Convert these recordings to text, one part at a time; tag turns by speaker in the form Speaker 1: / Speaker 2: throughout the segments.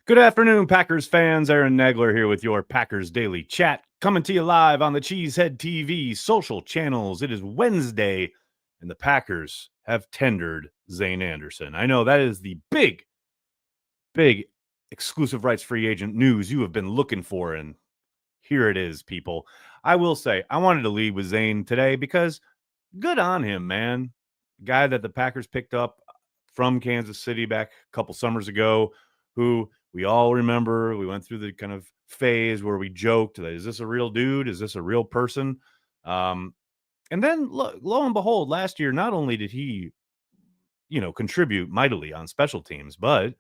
Speaker 1: Good afternoon, Packers fans. Aaron Nagler here with your Packers Daily Chat, coming to you live on the Cheesehead TV social channels. It is Wednesday, and the Packers have tendered Zayne Anderson. I know that is the big exclusive rights free agent news you have been looking for, and here it is, people. I will say, I wanted to lead with Zayne today because good on him, man. Guy that the Packers picked up from Kansas City back a couple summers ago, who we all remember. We went through the kind of phase where we joked, is this a real dude? Is this a real person? And then lo and behold, last year, not only did he, contribute mightily on special teams, but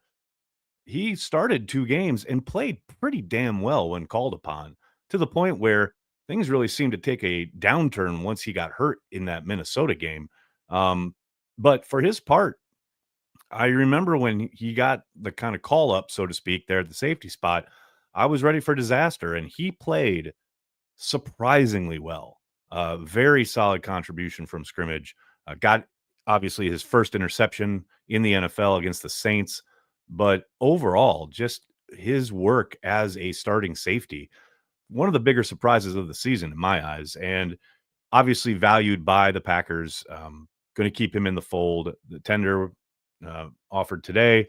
Speaker 1: he started 2 games and played pretty damn well when called upon, to the point where things really seemed to take a downturn once he got hurt in that Minnesota game. But for his part, I remember when he got the kind of call up, so to speak, there at the safety spot, I was ready for disaster, and he played surprisingly well. Very solid contribution from scrimmage. Got obviously his first interception in the NFL against the Saints, but overall, just his work as a starting safety, one of the bigger surprises of the season in my eyes, and obviously valued by the Packers. Going to keep him in the fold. The tender offered today,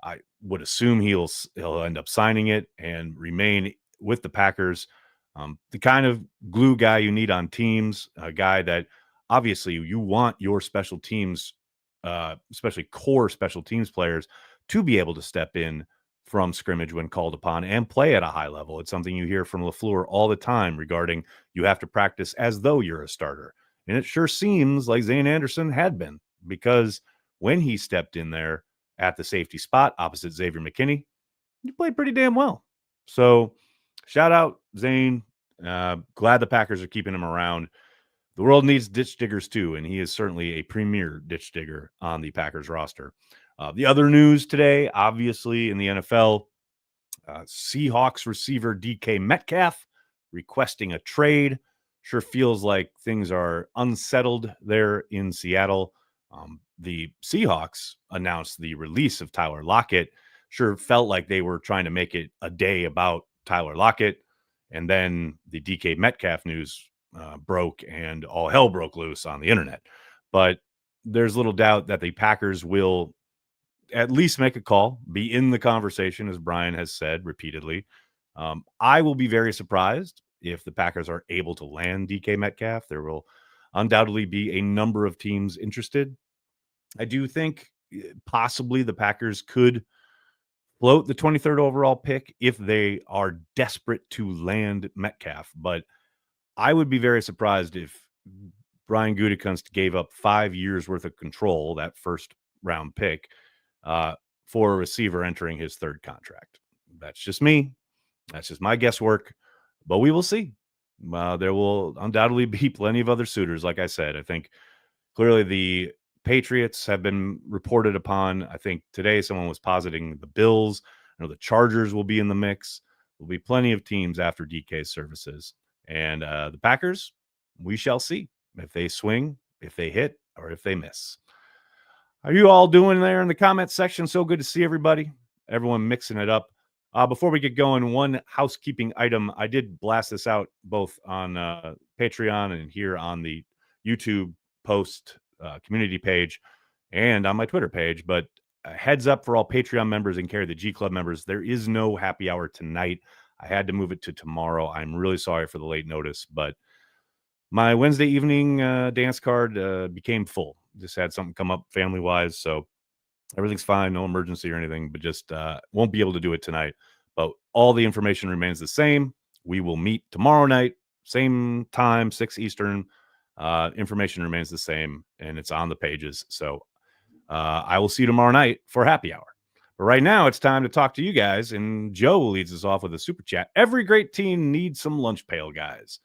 Speaker 1: I would assume he'll end up signing it and remain with the Packers. The kind of glue guy you need on teams, a guy that obviously you want your special teams, especially core special teams players, to be able to step in from scrimmage when called upon and play at a high level. It's something you hear from LaFleur all the time regarding you have to practice as though you're a starter. And it sure seems like Zayn Anderson had been, because when he stepped in there at the safety spot opposite Xavier McKinney, he played pretty damn well. So shout out Zayn. Glad the Packers are keeping him around. The world needs ditch diggers too, and he is certainly a premier ditch digger on the Packers roster. The other news today, obviously in the NFL, Seahawks receiver DK Metcalf requesting a trade. Sure feels like things are unsettled there in Seattle. The Seahawks announced the release of Tyler Lockett. Sure felt like they were trying to make it a day about Tyler Lockett. And then the DK Metcalf news broke and all hell broke loose on the internet. But there's little doubt that the Packers will at least make a call, be in the conversation, as Brian has said repeatedly. I will be very surprised if the Packers are able to land DK Metcalf. There will undoubtedly be a number of teams interested. I do think possibly the Packers could float the 23rd overall pick if they are desperate to land Metcalf. But I would be very surprised if Brian Gutekunst gave up 5 years worth of control, that first round pick, for a receiver entering his third contract. That's just me. That's just my guesswork, but we will see. There will undoubtedly be plenty of other suitors. Like I said, I think clearly the Patriots have been reported upon. I think today someone was positing the Bills. I know the Chargers will be in the mix. There'll be plenty of teams after DK's services. And the Packers, we shall see if they swing, if they hit, or if they miss. How are you all doing there in the comment section? So good to see everybody. Everyone mixing it up. Before we get going, one housekeeping item. I did blast this out both on Patreon and here on the YouTube post community page and on my Twitter page. But heads up for all Patreon members and Carry the G Club members, there is no happy hour tonight. I had to move it to tomorrow. I'm really sorry for the late notice, but my Wednesday evening dance card became full. Just had something come up family-wise, so everything's fine, no emergency or anything, but just won't be able to do it tonight. But all the information remains the same. We will meet tomorrow night, same time, 6 Eastern. Information remains the same, and it's on the pages. So I will see you tomorrow night for happy hour. But right now, it's time to talk to you guys, and Joe leads us off with a super chat. Every great team needs some lunch pail guys.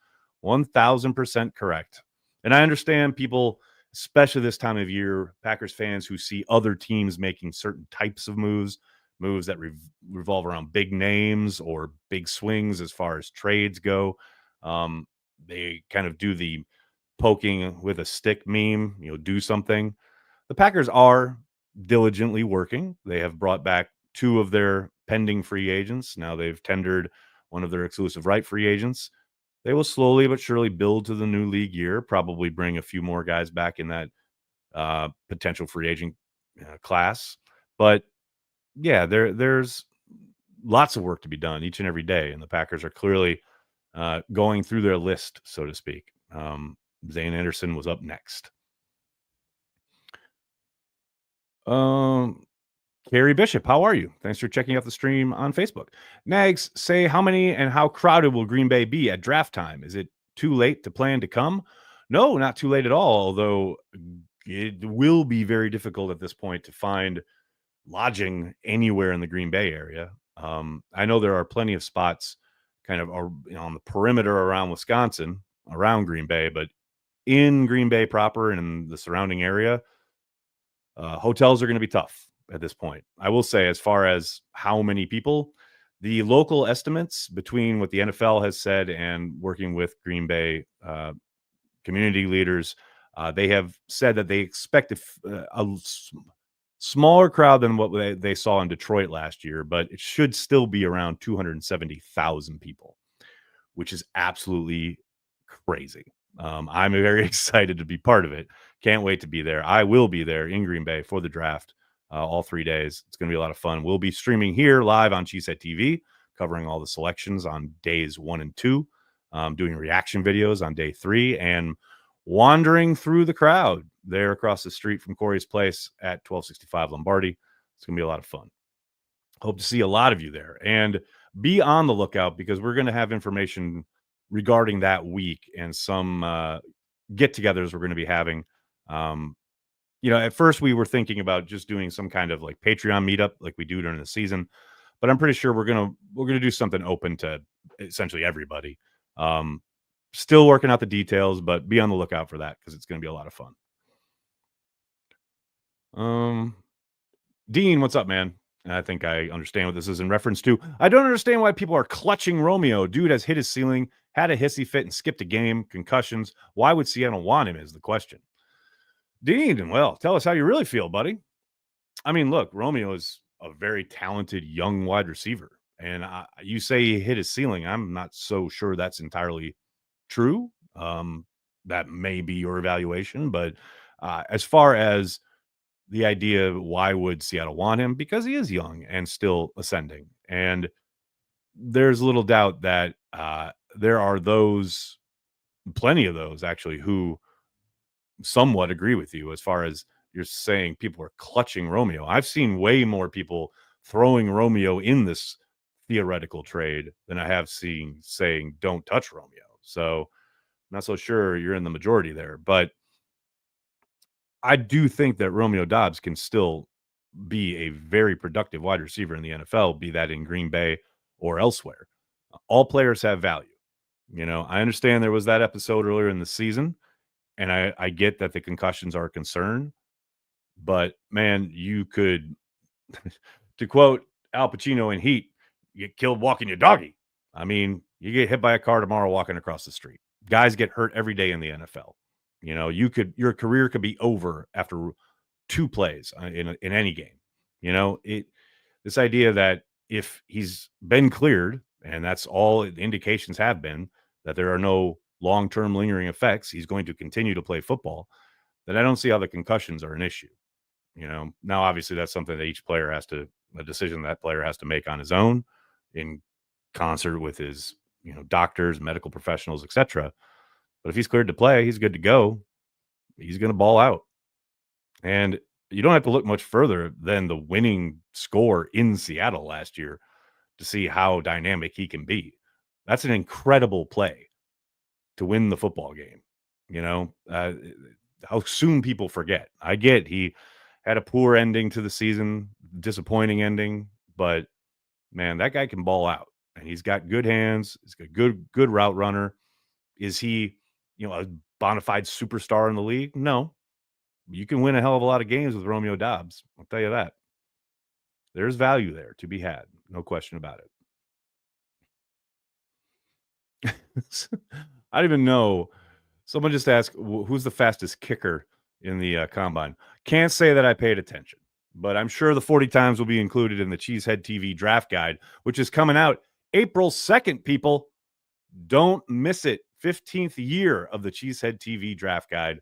Speaker 1: 1,000% correct. And I understand people, especially this time of year, Packers fans who see other teams making certain types of moves that revolve around big names or big swings as far as trades go. They kind of do the poking with a stick meme, do something. The Packers are diligently working. They have brought back 2 of their pending free agents. Now they've tendered one of their exclusive right free agents. They will slowly but surely build to the new league year, probably bring a few more guys back in that potential free agent class. But yeah, there's lots of work to be done each and every day, and the Packers are clearly going through their list, so to speak. Zayne Anderson was up next. Carrie Bishop, how are you? Thanks for checking out the stream on Facebook. Nags, say how many and how crowded will Green Bay be at draft time? Is it too late to plan to come? No, not too late at all, although it will be very difficult at this point to find lodging anywhere in the Green Bay area. I know there are plenty of spots kind of on the perimeter around Wisconsin, around Green Bay, but in Green Bay proper and in the surrounding area, hotels are going to be tough at this point. I will say, as far as how many people, the local estimates between what the NFL has said and working with Green Bay community leaders, they have said that they expect a smaller crowd than what they saw in Detroit last year, but it should still be around 270,000 people, which is absolutely crazy. I'm very excited to be part of it. Can't wait to be there. I will be there in Green Bay for the draft all 3 days. It's going to be a lot of fun. We'll be streaming here live on Cheesehead TV, covering all the selections on days 1 and 2, doing reaction videos on day 3, and wandering through the crowd there across the street from Corey's place at 1265 Lombardi. It's going to be a lot of fun. Hope to see a lot of you there, and be on the lookout because we're going to have information regarding that week and some get-togethers we're going to be having. At first we were thinking about just doing some kind of like Patreon meetup like we do during the season, but I'm pretty sure we're gonna do something open to essentially everybody. Still working out the details, but be on the lookout for that because it's going to be a lot of fun. Dean, what's up, man? I think I understand what this is in reference to. I don't understand why people are clutching Romeo. Dude has hit his ceiling, had a hissy fit, and skipped a game. Concussions. Why would Seattle want him is the question. Dean, well, tell us how you really feel, buddy. I mean, look, Romeo is a very talented young wide receiver. And you say he hit his ceiling. I'm not so sure that's entirely true. That may be your evaluation. But as far as the idea of why would Seattle want him? Because he is young and still ascending. And there's little doubt that there are plenty of those actually, who somewhat agree with you as far as you're saying people are clutching Romeo. I've seen way more people throwing Romeo in this theoretical trade than I have seen saying don't touch Romeo. So I'm not so sure you're in the majority there, but I do think that Romeo Doubs can still be a very productive wide receiver in the NFL, be that in Green Bay or elsewhere. All players have value. I understand there was that episode earlier in the season, and I get that the concussions are a concern, but man, you could, to quote Al Pacino in Heat, you get killed walking your doggy. I mean, you get hit by a car tomorrow walking across the street. Guys get hurt every day in the NFL. Your career could be over after 2 plays in any game. This idea that if he's been cleared, and that's all the indications have been, that there are no long-term lingering effects, he's going to continue to play football, then I don't see how the concussions are an issue. Now obviously that's something that each player a decision that player has to make on his own in concert with his, doctors, medical professionals, etc. But if he's cleared to play, he's good to go. He's going to ball out. And you don't have to look much further than the winning score in Seattle last year to see how dynamic he can be. That's an incredible play to win the football game. How soon people forget. I get he had a poor ending to the season, disappointing ending, but man, that guy can ball out, and he's got good hands. He's got good route runner. Is he, a bona fide superstar in the league? No. You can win a hell of a lot of games with Romeo Doubs. I'll tell you that. There's value there to be had. No question about it. I don't even know. Someone just asked, who's the fastest kicker in the combine? Can't say that I paid attention. but I'm sure the 40 times will be included in the Cheesehead TV draft guide, which is coming out April 2nd, people. Don't miss it. 15th year of the Cheesehead TV draft guide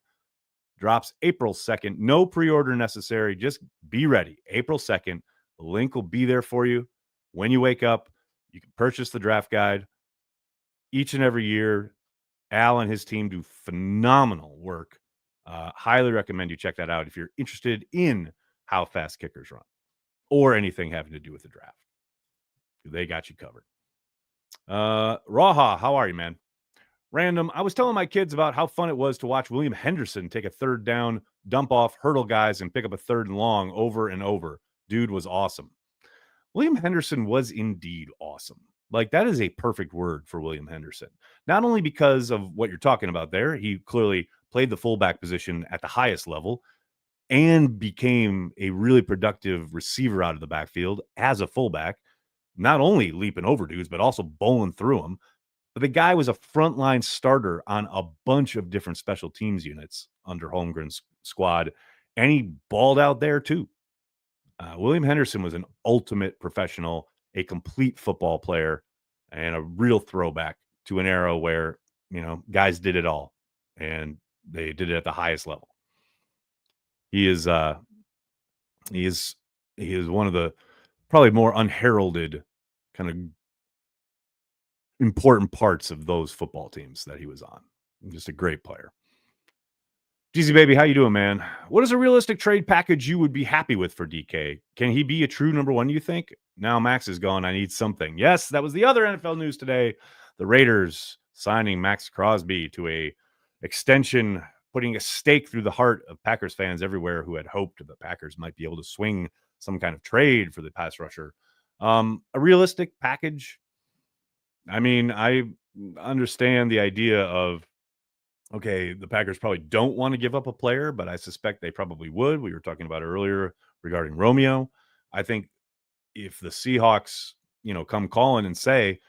Speaker 1: drops April 2nd. No pre-order necessary. Just be ready. April 2nd. The link will be there for you when you wake up. You can purchase the draft guide each and every year. Al and his team do phenomenal work. Highly recommend you check that out if you're interested in how fast kickers run or anything having to do with the draft. They got you covered. Raha, how are you, man? Random. I was telling my kids about how fun it was to watch William Henderson take a third down, dump off, hurdle guys, and pick up a third and long over and over. Dude was awesome. William Henderson was indeed awesome. Like, that is a perfect word for William Henderson. Not only because of what you're talking about there, he clearly played the fullback position at the highest level and became a really productive receiver out of the backfield as a fullback, not only leaping over dudes, but also bowling through them. But the guy was a frontline starter on a bunch of different special teams units under Holmgren's squad, and he balled out there too. William Henderson was an ultimate professional, a complete football player, and a real throwback to an era where, guys did it all, and they did it at the highest level. He is one of the probably more unheralded kind of important parts of those football teams that he was on. Just a great player. Jeezy baby, how you doing, man? What is a realistic trade package you would be happy with for DK? Can he be a true number one, you think? Now Max is gone. I need something. Yes, that was the other NFL news today. The Raiders signing Max Crosby to a extension, putting a stake through the heart of Packers fans everywhere who had hoped the Packers might be able to swing some kind of trade for the pass rusher. A realistic package. I mean, I understand the idea of, okay, the Packers probably don't want to give up a player, but I suspect they probably would. We were talking about earlier regarding Romeo. I think if the Seahawks, come calling and say,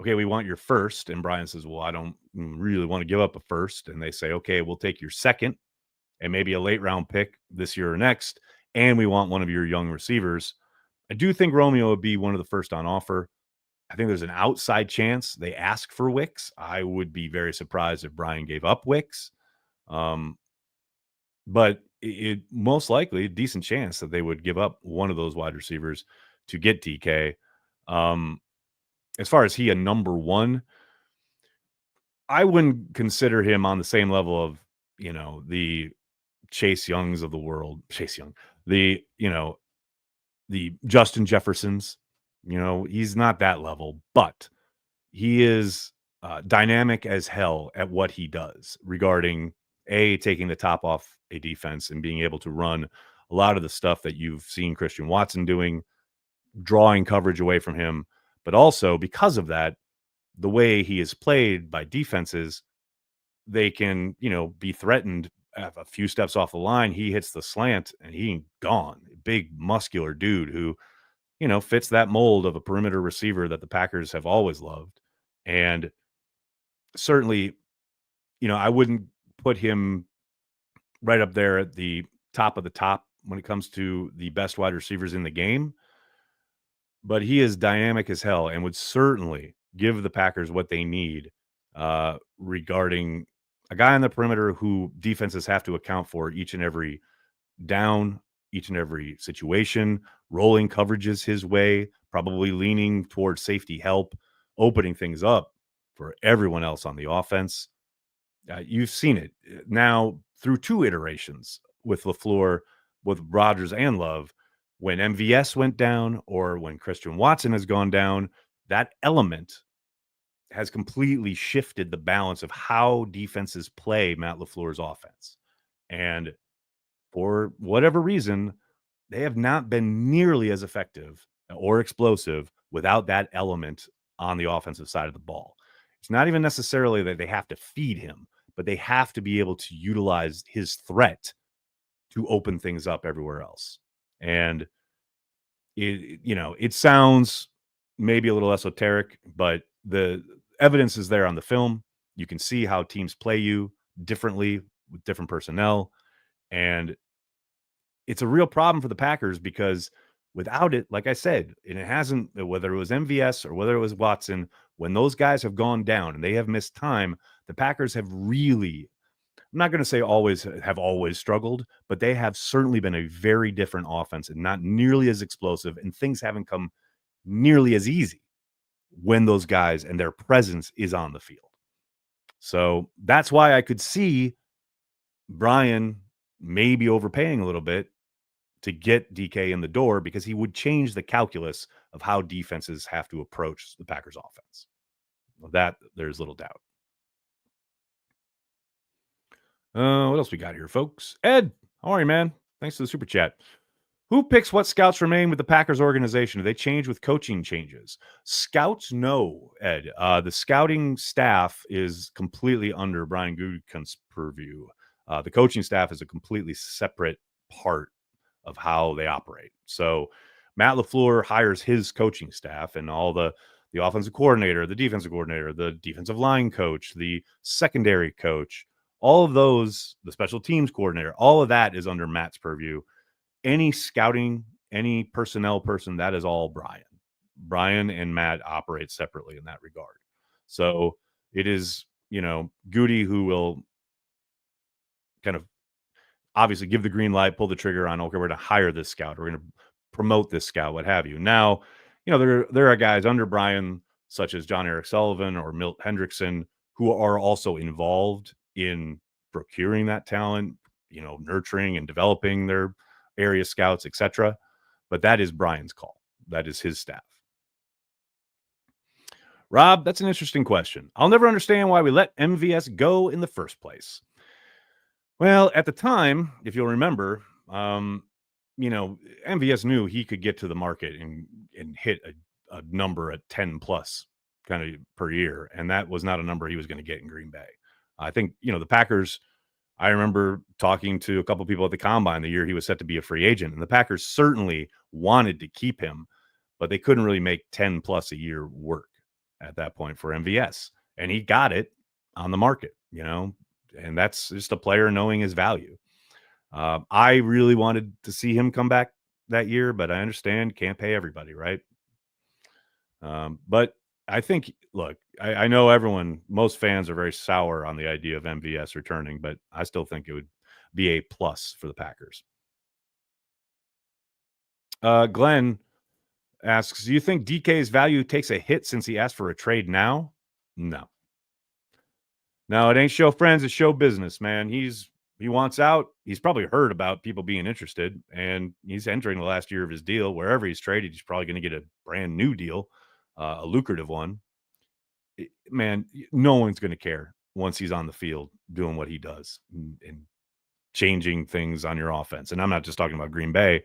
Speaker 1: okay, we want your first, and Brian says, well, I don't really want to give up a first, and they say, okay, we'll take your second and maybe a late round pick this year or next, and we want one of your young receivers. I do think Romeo would be one of the first on offer. I think there's an outside chance they ask for Wicks. I would be very surprised if Brian gave up Wicks. But it most likely a decent chance that they would give up one of those wide receivers to get DK. As far as he a number one, I wouldn't consider him on the same level of, the Chase Youngs of the world. Chase Young, the Justin Jeffersons. He's not that level, but he is dynamic as hell at what he does regarding taking the top off a defense and being able to run a lot of the stuff that you've seen Christian Watson doing, drawing coverage away from him. But also because of that, the way he is played by defenses, they can, be threatened a few steps off the line. He hits the slant and he ain't gone. Big muscular dude who, fits that mold of a perimeter receiver that the Packers have always loved. And certainly, I wouldn't put him right up there at the top of the top when it comes to the best wide receivers in the game. But he is dynamic as hell and would certainly give the Packers what they need regarding a guy on the perimeter who defenses have to account for each and every down, each and every situation, rolling coverages his way, probably leaning towards safety help, opening things up for everyone else on the offense. You've seen it now through two iterations with LaFleur, with Rodgers and Love. When MVS went down or when Christian Watson has gone down, that element has completely shifted the balance of how defenses play Matt LaFleur's offense. And for whatever reason, they have not been nearly as effective or explosive without that element on the offensive side of the ball. It's not even necessarily that they have to feed him, but they have to be able to utilize his threat to open things up everywhere else. And it sounds maybe a little esoteric, but the evidence is there on the film. You can see how teams play you differently with different personnel. And it's a real problem for the Packers because without it, like I said, and it hasn't, whether it was MVS or whether it was Watson, when those guys have gone down and they have missed time, the Packers have really, I'm not going to say always struggled, but they have certainly been a very different offense and not nearly as explosive, and things haven't come nearly as easy when those guys and their presence is on the field. So that's why I could see Brian maybe overpaying a little bit to get DK in the door, because he would change the calculus of how defenses have to approach the Packers offense. That there's little doubt. What else we got here, folks? Ed, how are you, man? Thanks for the super chat. Who picks what scouts remain with the Packers organization? Do they change with coaching changes? Scouts, no, Ed. The scouting staff is completely under Brian Gutekunst's purview. The coaching staff is a completely separate part of how they operate. So Matt LaFleur hires his coaching staff, and all the offensive coordinator, the defensive line coach, the secondary coach, all of those, the special teams coordinator, all of that is under Matt's purview. Any scouting, any personnel person, that is all Brian. Brian and Matt operate separately in that regard. So it is, Goody who will kind of obviously give the green light, pull the trigger on, okay, we're going to hire this scout, we're going to promote this scout, what have you. Now, there are guys under Brian, such as John Eric Sullivan or Milt Hendrickson, who are also involved in procuring that talent, nurturing and developing their area scouts, etc. But that is Brian's call. That is his staff. Rob, that's an interesting question. I'll never understand why we let MVS go in the first place. Well, at the time, if you'll remember, MVS knew he could get to the market and hit a number at 10 plus kind of per year. And that was not a number he was going to get in Green Bay. I think, the Packers, I remember talking to a couple of people at the Combine the year he was set to be a free agent, and the Packers certainly wanted to keep him, but they couldn't really make 10 plus a year work at that point for MVS. And he got it on the market, and that's just a player knowing his value. I really wanted to see him come back that year, but I understand can't pay everybody, right? But I think, look, I know most fans are very sour on the idea of MVS returning, but I still think it would be a plus for the Packers. Glenn asks, do you think DK's value takes a hit since he asked for a trade now? No, it ain't show friends, it's show business, man. He wants out. He's probably heard about people being interested, and he's entering the last year of his deal. Wherever he's traded, he's probably going to get a brand new deal, a lucrative one. Man, no one's going to care once he's on the field doing what he does and changing things on your offense. And I'm not just talking about Green Bay,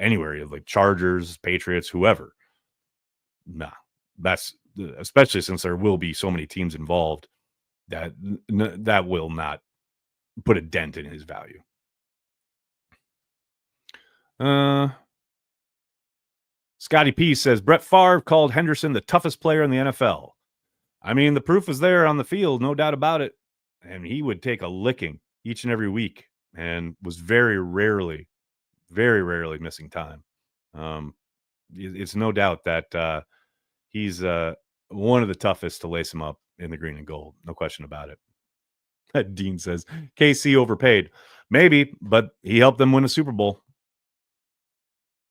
Speaker 1: anywhere, like Chargers, Patriots, whoever. Nah, that's especially since there will be so many teams involved that will not put a dent in his value. Scotty P says Brett Favre called Henderson the toughest player in the NFL. I mean, the proof is there on the field, no doubt about it. And he would take a licking each and every week and was very rarely missing time. It's no doubt that he's one of the toughest to lace him up in the green and gold. No question about it. Dean says KC overpaid. Maybe, but he helped them win a Super Bowl.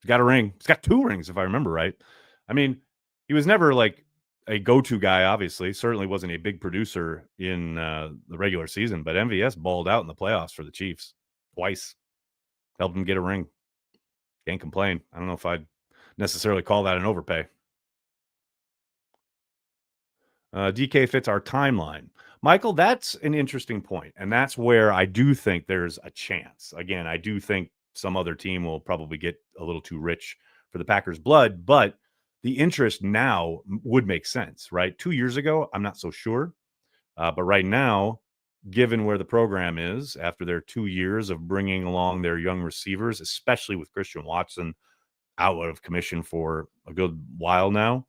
Speaker 1: He's got a ring. He's got 2 rings, if I remember right. I mean, he was never like a go-to guy, obviously. Certainly wasn't a big producer in the regular season, but MVS balled out in the playoffs for the Chiefs twice. Helped him get a ring. Can't complain. I don't know if I'd necessarily call that an overpay. DK fits our timeline. Michael, that's an interesting point, and that's where I do think there's a chance. Again, I do think some other team will probably get a little too rich for the Packers' blood, but the interest now would make sense, right? 2 years ago, I'm not so sure. But right now, given where the program is after their 2 years of bringing along their young receivers, especially with Christian Watson out of commission for a good while now,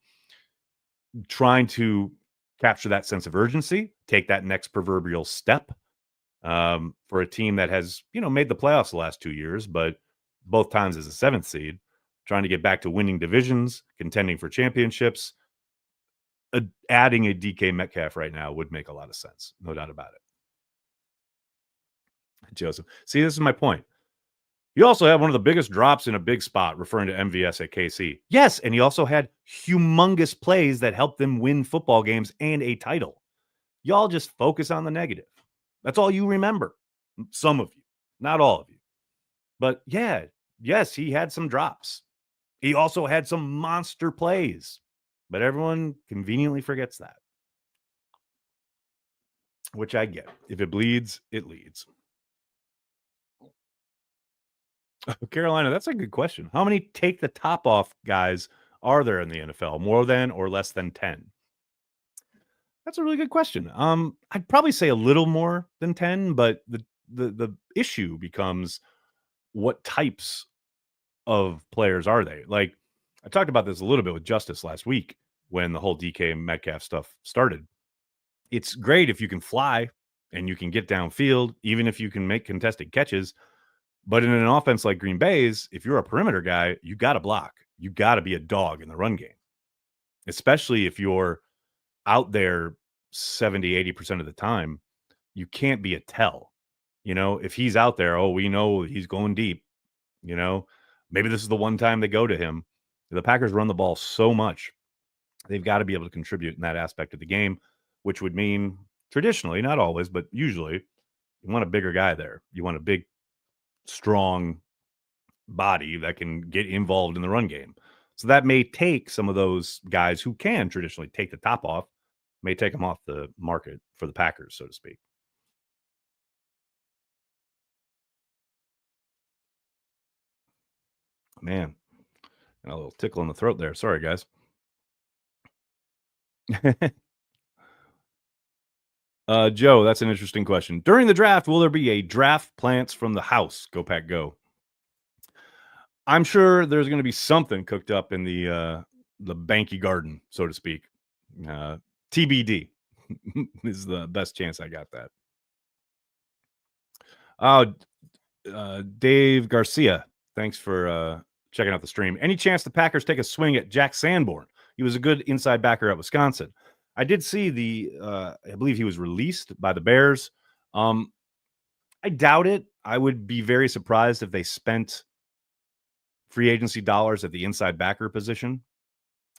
Speaker 1: trying to capture that sense of urgency, take that next proverbial step for a team that has, made the playoffs the last 2 years, but both times as a 7th seed, trying to get back to winning divisions, contending for championships. Adding a DK Metcalf right now would make a lot of sense. No doubt about it. Joseph. See, this is my point. You also had one of the biggest drops in a big spot, referring to MVS at KC. Yes, and he also had humongous plays that helped them win football games and a title. Y'all just focus on the negative. That's all you remember. Some of you, not all of you. But yeah, yes, he had some drops. He also had some monster plays, but everyone conveniently forgets that, which I get. If it bleeds, it leads. Carolina, that's a good question. How many take the top off guys are there in the NFL? More than or less than 10? That's a really good question. I'd probably say a little more than 10, but the issue becomes what types of players are they? Like, I talked about this a little bit with Justice last week when the whole DK and Metcalf stuff started. It's great if you can fly and you can get downfield, even if you can make contested catches. But in an offense like Green Bay's, if you're a perimeter guy, you got to block. You got to be a dog in the run game, especially if you're out there 70, 80% of the time. You can't be a tell. You know, if he's out there, oh, we know he's going deep. You know, maybe this is the one time they go to him. The Packers run the ball so much. They've got to be able to contribute in that aspect of the game, which would mean traditionally, not always, but usually, you want a bigger guy there. You want a big, strong body that can get involved in the run game. So that may take some of those guys who can traditionally take the top off, may take them off the market for the Packers, so to speak. Man, a little tickle in the throat there. Sorry, guys. Joe, that's an interesting question. During the draft, will there be a draft plants from the house? Go Pack Go. I'm sure there's going to be something cooked up in the Banky Garden, so to speak. TBD is the best chance I got that. Dave Garcia, thanks for checking out the stream. Any chance the Packers take a swing at Jack Sanborn? He was a good inside backer at Wisconsin. I did see I believe he was released by the Bears. I doubt it. I would be very surprised if they spent free agency dollars at the inside backer position.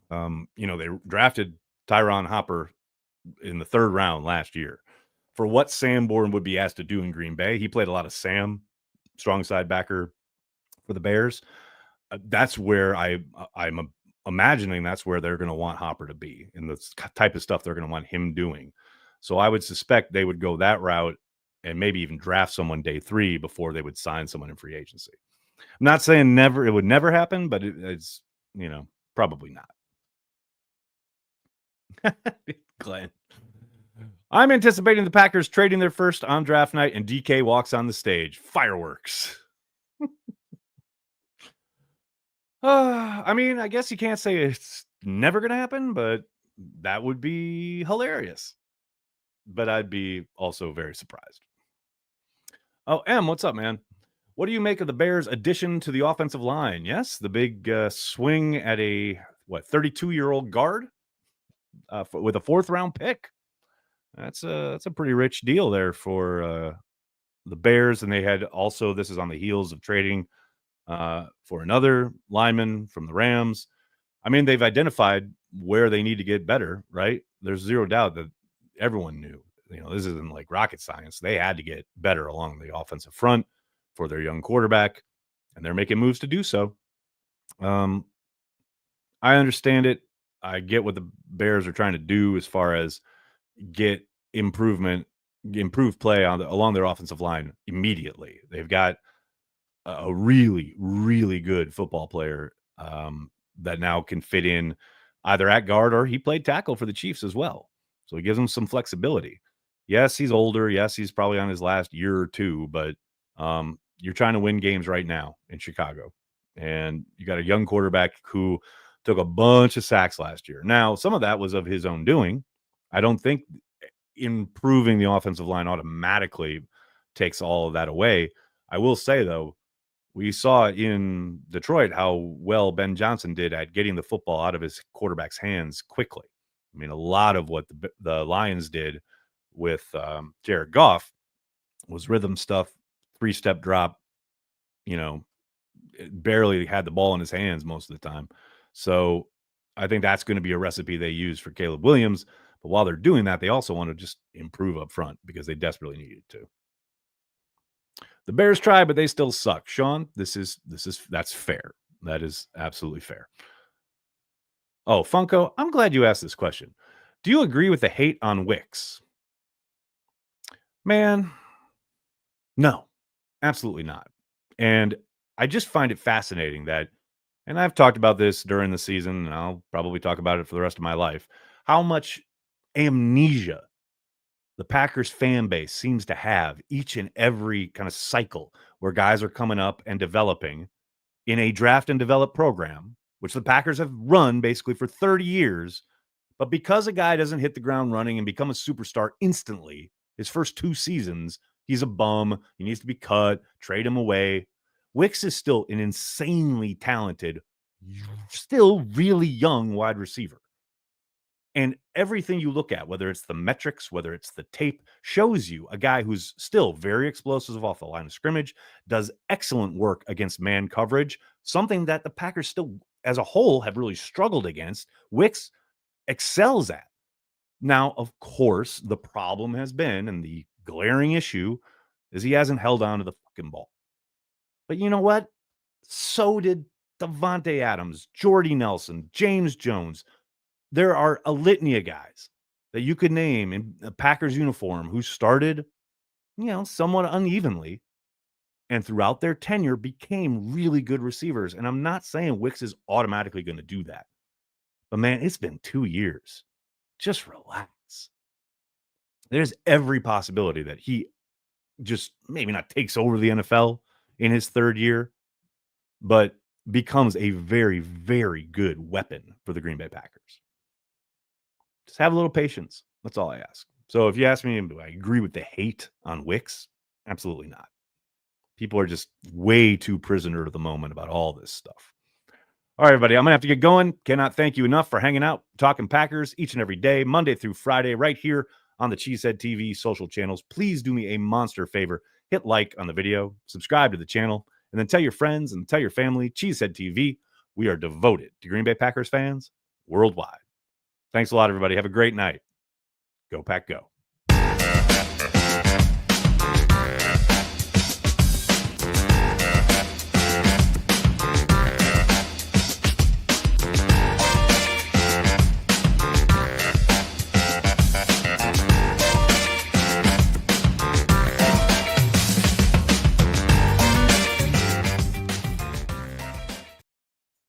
Speaker 1: They drafted Tyron Hopper in the 3rd round last year. For what Sanborn would be asked to do in Green Bay, he played a lot of Sam, strong side backer for the Bears. That's where I'm imagining that's where they're going to want Hopper to be, in the type of stuff they're going to want him doing. So I would suspect they would go that route and maybe even draft someone day 3 before they would sign someone in free agency. I'm not saying it would never happen, but it's, probably not. Glenn. I'm anticipating the Packers trading their first on draft night and DK walks on the stage. Fireworks. I guess you can't say it's never going to happen, but that would be hilarious. But I'd be also very surprised. Oh, M, what's up, man? What do you make of the Bears' addition to the offensive line? Yes, the big swing at a 32-year-old guard with a 4th round pick. That's a pretty rich deal there for the Bears, and they had also, this is on the heels of trading for another lineman from the Rams. They've identified where they need to get better, right? There's zero doubt that everyone knew. This isn't like rocket science. They had to get better along the offensive front for their young quarterback, and they're making moves to do so. I understand it. I get what the Bears are trying to do as far as get improved play along their offensive line immediately. They've got a really, really good football player that now can fit in either at guard, or he played tackle for the Chiefs as well. So he gives them some flexibility. Yes, he's older. Yes, he's probably on his last year or 2, but you're trying to win games right now in Chicago. And you got a young quarterback who took a bunch of sacks last year. Now, some of that was of his own doing. I don't think improving the offensive line automatically takes all of that away. I will say, though, We saw in Detroit how well Ben Johnson did at getting the football out of his quarterback's hands quickly. I mean, a lot of what the Lions did with Jared Goff was rhythm stuff, 3-step drop, barely had the ball in his hands most of the time. So I think that's going to be a recipe they use for Caleb Williams. But while they're doing that, they also want to just improve up front because they desperately needed to. The Bears try, but they still suck. Sean, that's fair. That is absolutely fair. Oh, Funko, I'm glad you asked this question. Do you agree with the hate on Wicks? Man, no, absolutely not. And I just find it fascinating that, and I've talked about this during the season, and I'll probably talk about it for the rest of my life, how much amnesia the Packers fan base seems to have each and every kind of cycle where guys are coming up and developing in a draft and develop program, which the Packers have run basically for 30 years. But because a guy doesn't hit the ground running and become a superstar instantly, his first 2 seasons, he's a bum. He needs to be cut, trade him away. Wicks is still an insanely talented, still really young wide receiver. And everything you look at, whether it's the metrics, whether it's the tape, shows you a guy who's still very explosive off the line of scrimmage, does excellent work against man coverage, something that the Packers still, as a whole, have really struggled against. Wicks excels at. Now, of course, the problem has been, and the glaring issue, is he hasn't held on to the fucking ball. But you know what? So did Davante Adams, Jordy Nelson, James Jones. There are a litany of guys that you could name in a Packers uniform who started, somewhat unevenly, and throughout their tenure became really good receivers. And I'm not saying Wicks is automatically going to do that. But man, it's been 2 years. Just relax. There's every possibility that he just maybe not takes over the NFL in his 3rd year, but becomes a very, very good weapon for the Green Bay Packers. Just have a little patience. That's all I ask. So if you ask me, do I agree with the hate on Wicks? Absolutely not. People are just way too prisoner of the moment about all this stuff. All right, everybody, I'm going to have to get going. Cannot thank you enough for hanging out, talking Packers each and every day, Monday through Friday, right here on the Cheesehead TV social channels. Please do me a monster favor. Hit like on the video, subscribe to the channel, and then tell your friends and tell your family, Cheesehead TV, we are devoted to Green Bay Packers fans worldwide. Thanks a lot, everybody. Have a great night. Go Pack Go.